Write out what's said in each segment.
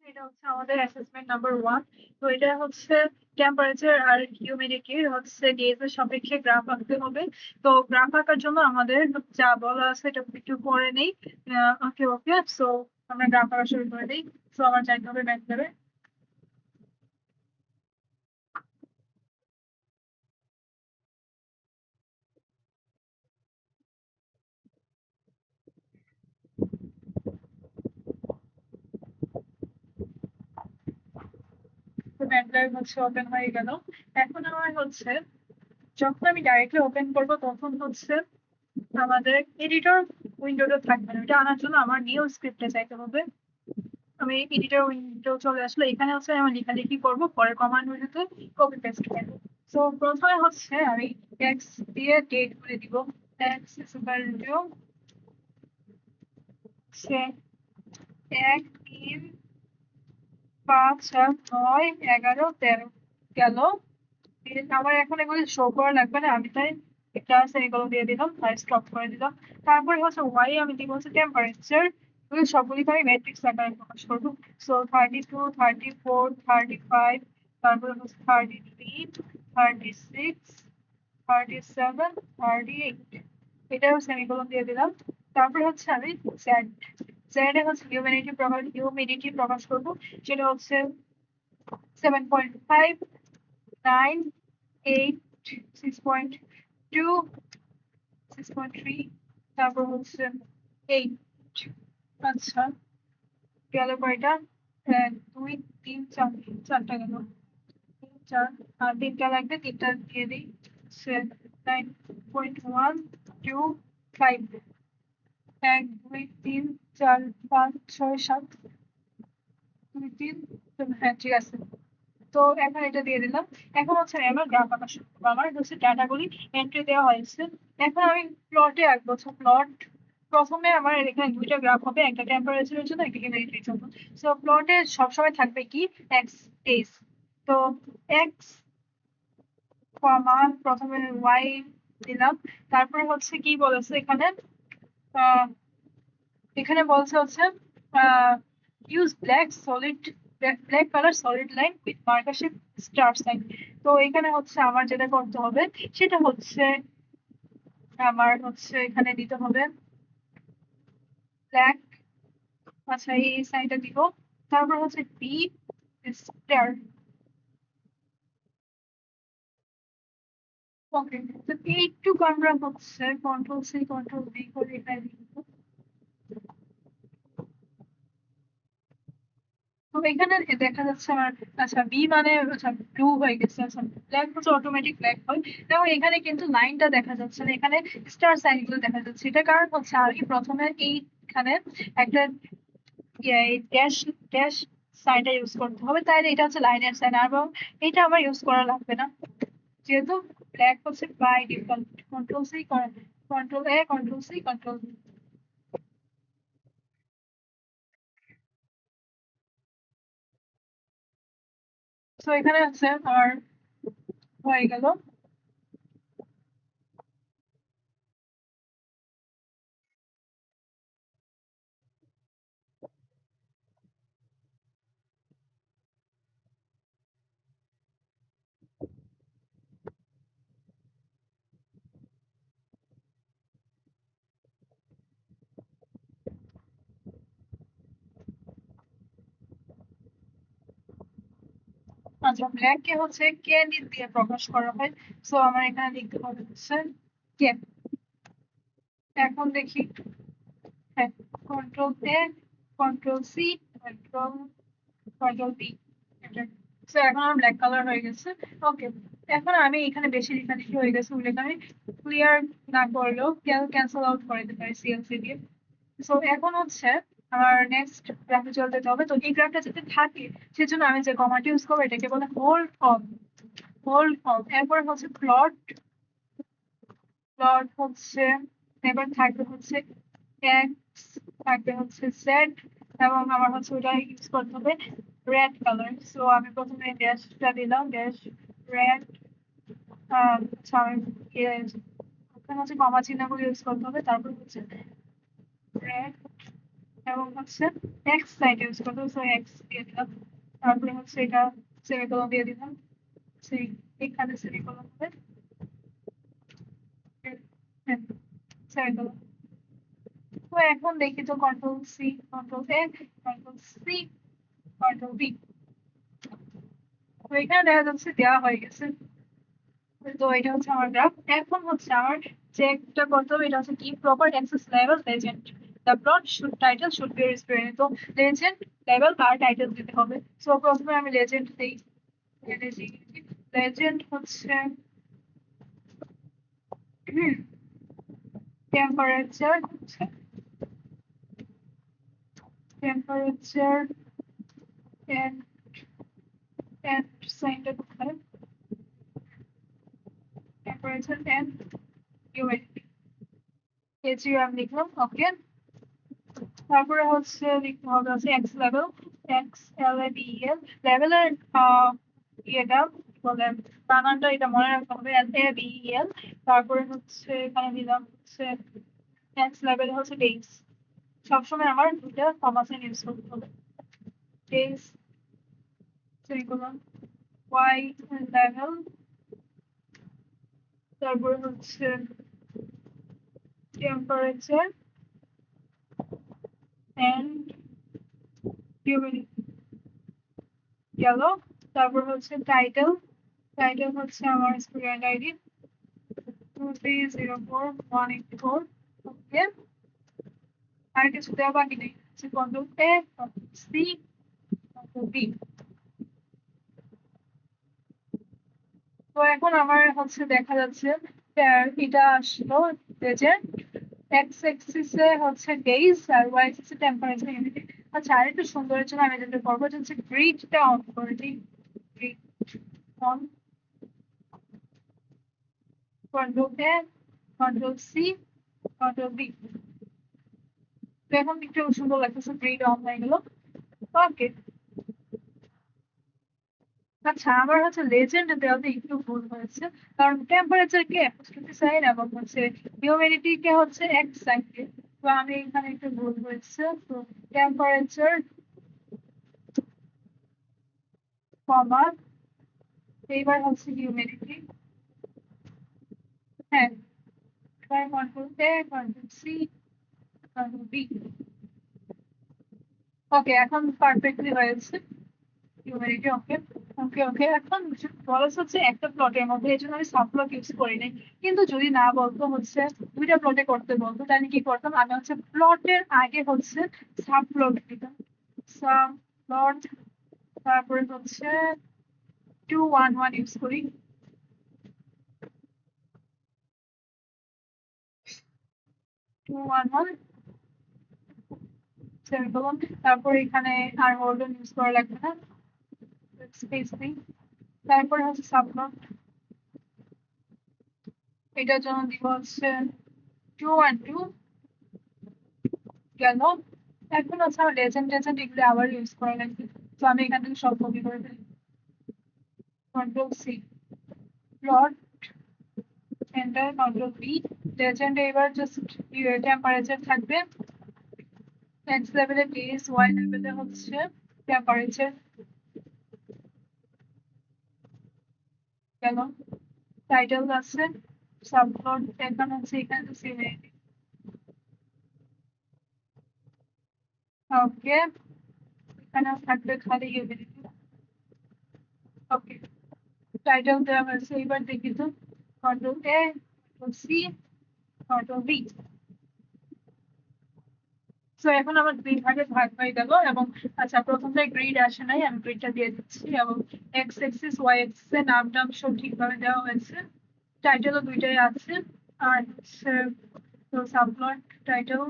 এটা হচ্ছে আমাদের অ্যাসেসমেন্ট নাম্বার 1। তো এটা হচ্ছে টেম্পারেচার আর হিউমিডিটির হচ্ছে গেজ এর সাপেক্ষে গ্রাফ আঁকতে হবে। তো গ্রাফ আঁকার জন্য আমাদের যা বলা আছে এটা একটু পরে নেই। ওকে ওকে, সো আমরা গ্রাফ আঁকা শুরু করে দিই। সো আমার যাইতে হবে ম্যাথ ল্যাবে। তো ম্যাথ ল্যাব হচ্ছে ওপেন হয়ে গেল। এখন আমার হচ্ছে যখন আমি ডাইরেক্টলি ওপেন করব তখন হচ্ছে আমাদের এডিটর উইন্ডোটা থাকবে না। এটা আনার জন্য আমার নিউ স্ক্রিপ্টে যাইতে হবে। আমি এডিটর উইন্ডো চলে আসলো, এখানে হচ্ছে আমি লেখালেখি করবো, পরে কমান্ড উইন্ডোতে কপি পেস্ট করবো। তো প্রথমে হচ্ছে আমি এক্স দিয়ে ডেট করে দিব। এক্স ইকুয়াল টু সে 1 3 5 7 9 11 13 গেল। আমার এখন এগুলো শো করা লাগবে না, আমি তাই একটা সেমিকোলন দিয়ে দিলাম আর স্টপ করে দিলাম। তারপরে হচ্ছে ওয়াই আমি দিব হচ্ছে টেম্পারেচার। সবগুলিকে আমি ম্যাট্রিক্স আকারে প্রকাশ করবো। সো 32 34 35, তারপরে হচ্ছে 33 36 37 38, এটাও সেমিকোলন দিয়ে দিলাম। তারপরে হচ্ছে আমি জেড জেড এ হচ্ছে হিউমিডিটি প্রকাশ করবো। সেটা হচ্ছে 7.5 9 8 6.2 6.3, তারপর হচ্ছে 8। আচ্ছা, গেল কয়টা? 1 2 3 4, চারটা গেল। 4 আর তিনটা লাগবে, তিনটা দিয়ে দিই। 9.1 2 5, 1 2 3 4 5 6 7 2 3। হ্যাঁ ঠিক আছে। তো এখন এটা দিয়ে দিলাম। এখন হচ্ছে আমি আমার গ্রাফ আঁকা শুরু করবো। আমার হচ্ছে ডাটাগুলি এন্ট্রি দেওয়া হয়েছে। এখন আমি প্লটে আঁকবো। প্লট প্রথমে আমার এখানে দুইটা গ্রাফ হবে, একটা টেম্পারেচারের জন্য, একটা হিউমিডিটির জন্য। সো প্লটে সবসময় থাকবে কি এক্স ডেজ। তো এক্স কমা প্রথমে ওয়াই দিলাম। তারপরে হচ্ছে কি বলেছে এখানে, আহ এখানে বলছে হচ্ছে use black colour solid line with marker star sign. তো এখানে হচ্ছে আমার যেটা করতে হবে সেটা হচ্ছে আমার হচ্ছে এখানে দিতে হবে ব্ল্যাক। আচ্ছা, এই সাইনটা দিব। তারপর হচ্ছে বি স্টার। ওকে, তো এইটুকু আমরা হচ্ছে কন্ট্রোল সি কন্ট্রোল ভি করে এখানে লিখবো। তো এখানে দেখা যাচ্ছে আমার, আচ্ছা বি মানে আচ্ছা ব্লু হয়ে গেছে। আচ্ছা, ব্ল্যাক হচ্ছে অটোমেটিক ব্ল্যাক হয়। দেখো এখানে কিন্তু লাইনটা দেখা যাচ্ছে না, এখানে স্টার সাইন গুলো দেখা যাচ্ছে। এটা কারণ হচ্ছে আমি প্রথমে এইখানে একটা ড্যাশ ড্যাশ সাইনটা ইউজ করতে হবে, তাহলে এটা হচ্ছে লাইনের সাইন। আর এটা আমার ইউজ করা লাগবে না, যেহেতু ব্ল্যাক হচ্ছে by default. Control C control A control C control. তো এখানে হচ্ছে আমার হয়ে গেল। আচ্ছা, ব্ল্যাক কে হচ্ছে কে দিয়ে প্রকাশ করা হয়। সো আমার এখানে লিখতে হবে হচ্ছে কে। এখন দেখি, হ্যাঁ, control A control C control control B. So এখন আমার ব্ল্যাক কালার হয়ে গেছে। ওকে, এখন আমি এখানে বেশি লেখালেখি হয়ে গেছে, ওগুলোকে আমি ক্লিয়ার না করলেও ক্যান্সেল আউট করে দিতে পারি সিএলসি দিয়ে। সো এখন হচ্ছে আমার নেক্সট গ্রাফে চলতে হবে। তো এই গ্রাফটা যাতে থাকে সেজন্য আমি যে কমান্ড ইউজ করবো এটাকে বলে হোল্ড অন। হোল্ড অন, এরপর হচ্ছে প্লট। প্লট হচ্ছে এবার থাকবে হচ্ছে এক্স, থাকবে হচ্ছে জেড, এবং আমার হচ্ছে ওটা ইউজ করতে হবে রেড কালার। সো আমি প্রথমে ড্যাশটা দিলাম, ড্যাশ রেড। আচ্ছা, আমি ওখানে হচ্ছে কমা চিহ্নগুলো ইউজ করতে হবে। তারপর হচ্ছে রেড এবং হচ্ছে এক্স সাইড ইউজ করবো, সো এক্স দিয়ে দিলাম। তারপরে হচ্ছে এটা সেমিকোলন দিয়ে দিলাম, সেই এখানে সেমিকোলন হবে, সেমিকোলন। তো এখন দেখি তো control C, control A, control C, control B. তো এখানে দেখা যাচ্ছে দেওয়া হয়ে গেছে। তো এটা হচ্ছে আমার গ্রাফ। এখন হচ্ছে আমার যে একটা করতে হবে, এটা হচ্ছে কি proper access level legend, the plot should title should be respirated. তো লেজেন্ড লেভেল আর টাইটেল দিতে হবে। সো প্রথমে আমি লেজেন্ড দিই। লেজেন্ড হচ্ছে টেম্পারেচার, হচ্ছে টেম্পারেচার এন্ড এন্ড সাইনটা কোথায়, টেম্পারেচার এন্ড হিউমিডিটি, এজিও আমি লিখলাম। ওকে, তারপরে হচ্ছে লিখতে হবে হচ্ছে x level, X L A B L, লেভেলের ইয়েটা কি বলে, বানানটা এটা মনে রাখতে হবে, এল এ বি এল। তারপরে হচ্ছে এখানে দিলাম হচ্ছে এক্স লেভেল হচ্ছে ডেইজ। সবসময় আমার দুইটা কমা সাইন ইউজ করতে হবে, ডেইজ সেমিকোলন, ওয়াই লেভেল, তারপরে হচ্ছে টেম্পারেচার এন্ড হিউমিডিটি গেল। তারপর হচ্ছে টাইটেল, টাইটেল হচ্ছে আমার স্টুডেন্ট আইডি 2304184। ওকে, আর কিছু দেওয়া বাকি নেই, হচ্ছে control A, control C, control B. তো এখন আমার হচ্ছে দেখা যাচ্ছে এটা আসলো যে এক্স এক্সিসে হচ্ছে ডেইজ আর ওয়াই এক্সিসে টেম্পারেচার হিউমিডিটি। আচ্ছা, আর একটু সুন্দরের জন্য আমি যেটা করবো হচ্ছে গ্রিডটা অন করে দিই, grid on, control A, control C, control B. তো এখন একটু সুন্দর লাগতেছে, গ্রিড অন হয়ে গেল। ওকে, আচ্ছা আমার হচ্ছে লেজেন্ড দেওয়াতে একটু ভুল হয়েছে, কারণ টেম্পারেচার কে অ্যাপোস্ট্রোফি সাইন এবং হচ্ছে হিউমিডিটি কে হচ্ছে এক্স সাইন কে। তো আমি এখানে একটু ভুল হয়েছে। তো টেম্পারেচার কমা, এইবার হচ্ছে হিউমিডিটি, হ্যাঁ, এবার control A, control C, control B. ওকে, এখন পারফেক্টলি হয়েছে হিউমিডিটি। ওকে ওকে ওকে, এখন বলা হচ্ছে একটা প্লটের মধ্যে, এই জন্য আমি সাব প্লট ইউজ করি নাই। কিন্তু যদি না বলতো হচ্ছে দুইটা প্লটে করতে বলতো, তাহলে কি করতাম, আমি হচ্ছে প্লটের আগে হচ্ছে সাব প্লট দিতাম, সাব প্লট, তারপরে হচ্ছে 211 ইউজ করি, 211 সেমিকোলন। তারপর এখানে আর হোল্ডন ইউজ করা লাগবে না, স্পেস দিই। তারপরে হচ্ছে সাব প্লট, এটার জন্য দিব হচ্ছে 212 গেল। এখন হচ্ছে আমার লেজেন্ড টেজেন্ড এগুলো আবার ইউজ করা লাগবে। তো আমি এখান থেকে সব কপি করে ফেলি, control C, plot, enter, control B. Legend এবার জাস্ট টেম্পারেচার থাকবে, এক্স লেভেলে ডেজ, ওয়াই লেভেলে হচ্ছে টেম্পারেচার গেল। টাইটেল আছে, সাবপ্লট এখন হচ্ছে এখানে সিনে। ওকে, এখানে থাকবে খালি হিউমিডিটি। ওকে, টাইটেল দেওয়া হয়েছে, এবার দেখি তো control A, control C, control B. তো এখন আমার দুই ভাগে ভাগ হয়ে গেল। এবং আচ্ছা, প্রথমটায় গ্রিড আসে নাই, আমি গ্রিডটা দিয়ে দিচ্ছি। এবং এক্স এক্সিস ওয়াই এক্সিস এর নাম টাম সব ঠিকভাবে দেওয়া হয়েছে, টাইটেলও দুইটাই আছে। আর হচ্ছে তো সাবপ্লট, টাইটেল,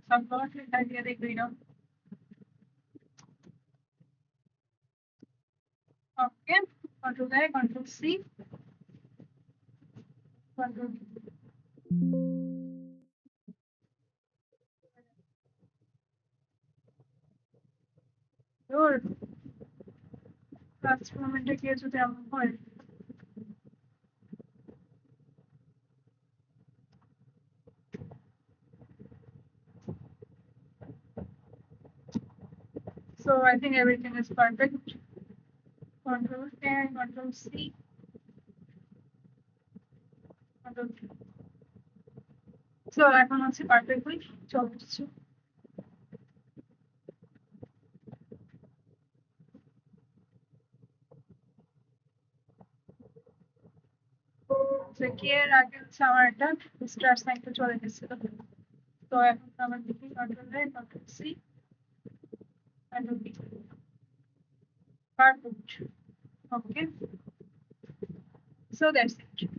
সাবপ্লট, এটা দিয়ে দিই grid. Okay, control A, control C, control last মোমেন্টে গিয়ে যদি এমন হয়। I think everything is perfect. Control A, Control C, Control V. So এখন হচ্ছে পারফেক্টলি চলছে। কি এর আগে হচ্ছে আমার একটা স্টার সাইনটা চলে গেছিল। তো এখন আমার দেখি control A, Control C, Control V। Perfect. Okay. So that's it.